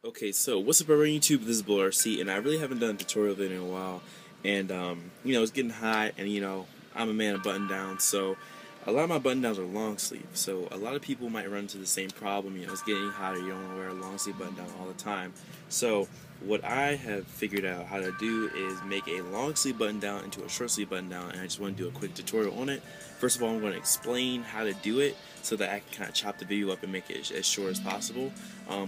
Okay, so what's up everyone on YouTube? This is Bull RC, and I really haven't done a tutorial video in a while. And it's getting hot, and I'm a man of button down, so a lot of my button downs are long sleeve. So a lot of people might run into the same problem. It's getting hotter, you don't want to wear a long sleeve button down all the time. So what I have figured out how to do is make a long sleeve button down into a short sleeve button down, and I just want to do a quick tutorial on it. First of all, I'm going to explain how to do it so that I can kind of chop the video up and make it as short as possible,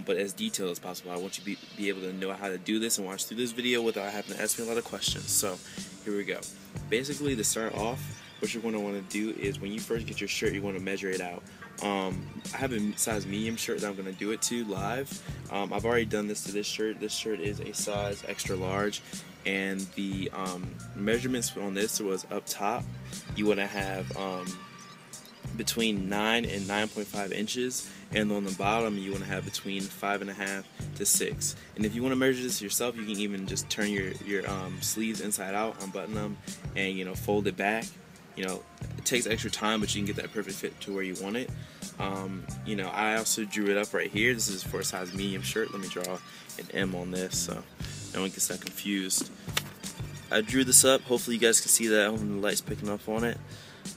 but as detailed as possible. I want you to be able to know how to do this and watch through this video without having to ask me a lot of questions. So here we go. Basically, to start off, what you're going to want to do is when you first get your shirt, you want to measure it out. I have a size medium shirt that I'm going to do it to live. I've already done this to this shirt. This shirt is a size extra large, and the measurements on this was up top. You want to have between 9 and 9.5 inches, and on the bottom you want to have between 5.5 to 6. And if you want to measure this yourself, you can even just turn your sleeves inside out, unbutton them, and fold it back. It takes extra time, but you can get that perfect fit to where you want it. I also drew it up right here. This is for a size medium shirt. Let me draw an M on this so no one gets that confused. I drew this up. Hopefully you guys can see that when the light's picking up on it.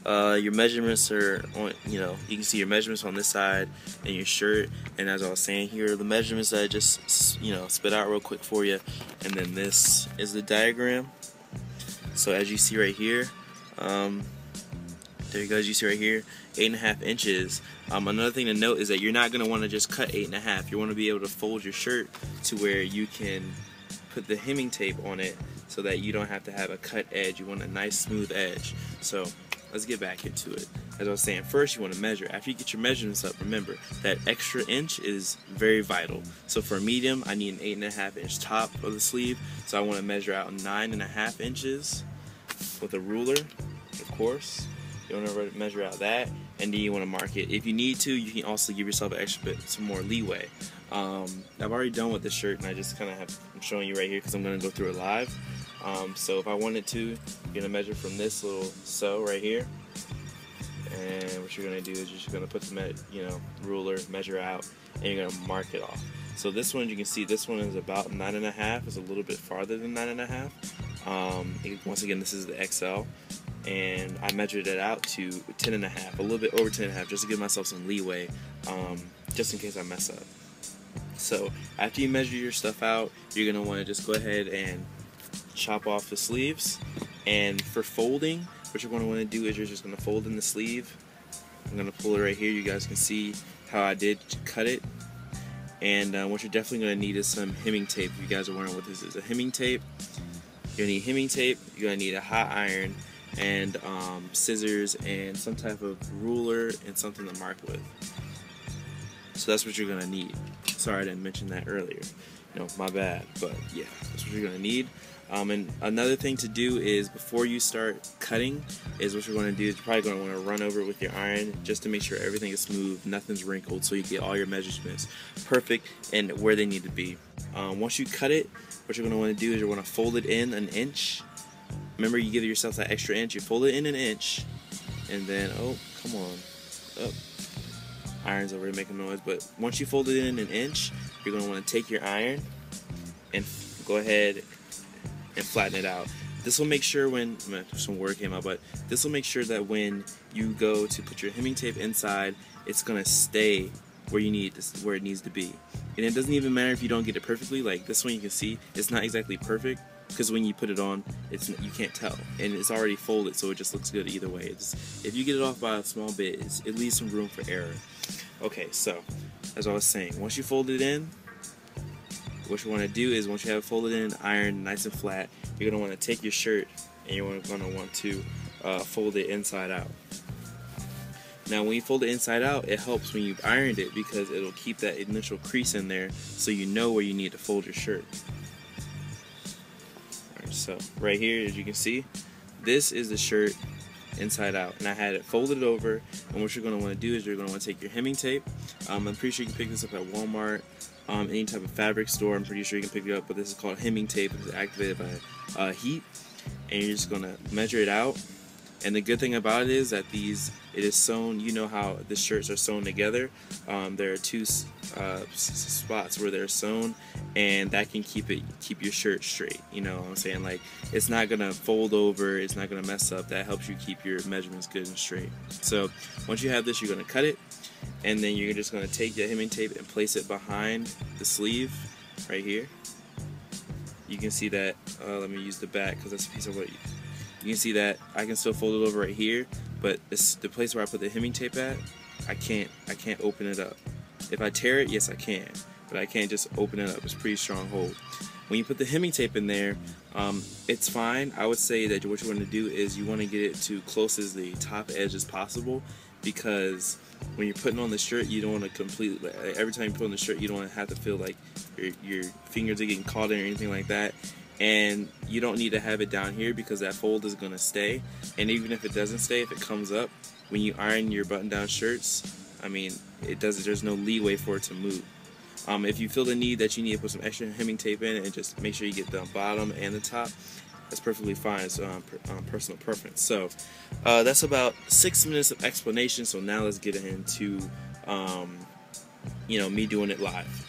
Your measurements are on, you can see your measurements on this side and your shirt, and as I was saying, here are the measurements that I just spit out real quick for you, and then this is the diagram. So as you see right here, there you go, as you see right here, 8.5 inches. Another thing to note is that you're not going to want to just cut 8.5. You want to be able to fold your shirt to where you can put the hemming tape on it so that you don't have to have a cut edge. You want a nice smooth edge. So let's get back into it. As I was saying, first you want to measure. After you get your measurements up, remember that extra inch is very vital. So for medium, I need an 8.5 inch top of the sleeve. So I want to measure out 9.5 inches with a ruler, of course. You want to measure out that, and then you want to mark it. If you need to, you can also give yourself an extra bit, some more leeway. I've already done with this shirt, and I just kind of I'm showing you right here because I'm going to go through it live. So if I wanted to, you're going to measure from this little sew right here, and what you're going to do is you're just going to put the ruler, measure out, and you're going to mark it off. So this one, you can see this one is about 9.5. It's a little bit farther than 9.5. Once again, this is the XL, and I measured it out to 10.5, a little bit over 10.5, just to give myself some leeway, just in case I mess up. So after you measure your stuff out, you're going to want to just go ahead and chop off the sleeves. And for folding, what you're going to want to do is you're just going to fold in the sleeve. I'm going to pull it right here. You guys can see how I did cut it. And what you're definitely going to need is some hemming tape. If you guys are wondering what this is, a hemming tape. You're going to need hemming tape. You're going to need a hot iron and scissors and some type of ruler and something to mark with. So that's what you're going to need. Sorry I didn't mention that earlier. My bad. But yeah, that's what you're going to need. And another thing to do is before you start cutting is what you're going to do is you're probably going to want to run over it with your iron just to make sure everything is smooth, nothing's wrinkled, so you get all your measurements perfect and where they need to be. Once you cut it, what you're going to want to do is you're going to fold it in an inch. Remember, you give yourself that extra inch, you fold it in an inch, and then, oh, come on, oh, iron's already making noise, but once you fold it in an inch, you're going to want to take your iron and go ahead and flatten it out. This will make sure when, some word came out, but this will make sure that when you go to put your hemming tape inside, it's going to stay where it needs to be. And it doesn't even matter if you don't get it perfectly. Like this one, you can see it's not exactly perfect because when you put it on, you can't tell, and it's already folded, so it just looks good either way. If you get it off by a small bit, it leaves some room for error. Okay, so as I was saying, once you fold it in, what you want to do is once you have it folded in, iron nice and flat, you're going to want to take your shirt and you're going to want to fold it inside out. Now when you fold it inside out, it helps when you've ironed it because it'll keep that initial crease in there so you know where you need to fold your shirt. Alright, so right here, as you can see, this is the shirt inside out, and I had it folded over. And what you're going to want to do is you're going to want to take your hemming tape. I'm pretty sure you can pick this up at Walmart, any type of fabric store. I'm pretty sure you can pick it up, but this is called hemming tape. It's activated by heat, and you're just going to measure it out And the good thing about it is that it is sewn. You know how the shirts are sewn together. There are two spots where they're sewn, and that can keep your shirt straight. You know what I'm saying? Like, it's not gonna fold over, it's not gonna mess up. That helps you keep your measurements good and straight. So once you have this, you're gonna cut it, and then you're just gonna take your hemming tape and place it behind the sleeve right here. You can see that. Let me use the back because that's a piece of what you can see that I can still fold it over right here, but the place where I put the hemming tape at, I can't open it up. If I tear it, yes I can, but I can't just open it up. It's a pretty strong hold. When you put the hemming tape in there, it's fine. I would say that what you want to do is you want to get it to close as the top edge as possible, because when you're putting on the shirt, you don't want to completely, every time you put on the shirt, you don't want to have to feel like your fingers are getting caught in or anything like that. And you don't need to have it down here because that fold is going to stay. And even if it doesn't stay, if it comes up, when you iron your button-down shirts, I mean, there's no leeway for it to move. If you feel the need that you need to put some extra hemming tape in and just make sure you get the bottom and the top, that's perfectly fine. It's personal preference. So that's about 6 minutes of explanation. So now let's get into me doing it live.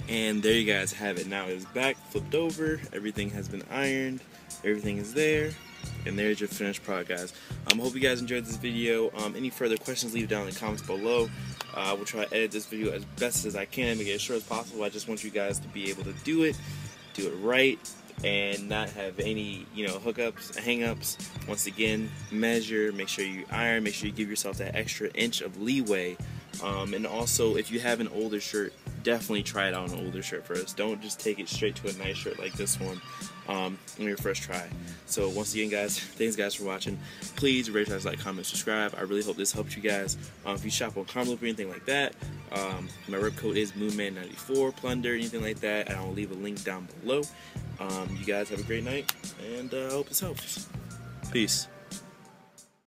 And there you guys have it. Now it's back, flipped over, everything has been ironed, everything is there, and there's your finished product, guys. Hope you guys enjoyed this video. Any further questions, leave it down in the comments below. I will try to edit this video as best as I can, make it as short as possible. I just want you guys to be able to do it right, and not have any, hookups, hang-ups. Once again, measure, make sure you iron, make sure you give yourself that extra inch of leeway. And also, if you have an older shirt, definitely try it out on an older shirt first. Don't just take it straight to a nice shirt like this one on your first try. So once again, guys, thanks guys for watching. Please rate, like, comment, subscribe. I really hope this helped you guys. If you shop on Karma or anything like that, my rep code is Moonman94, Plunder, anything like that, and I'll leave a link down below. You guys have a great night, and I hope this helps. Peace.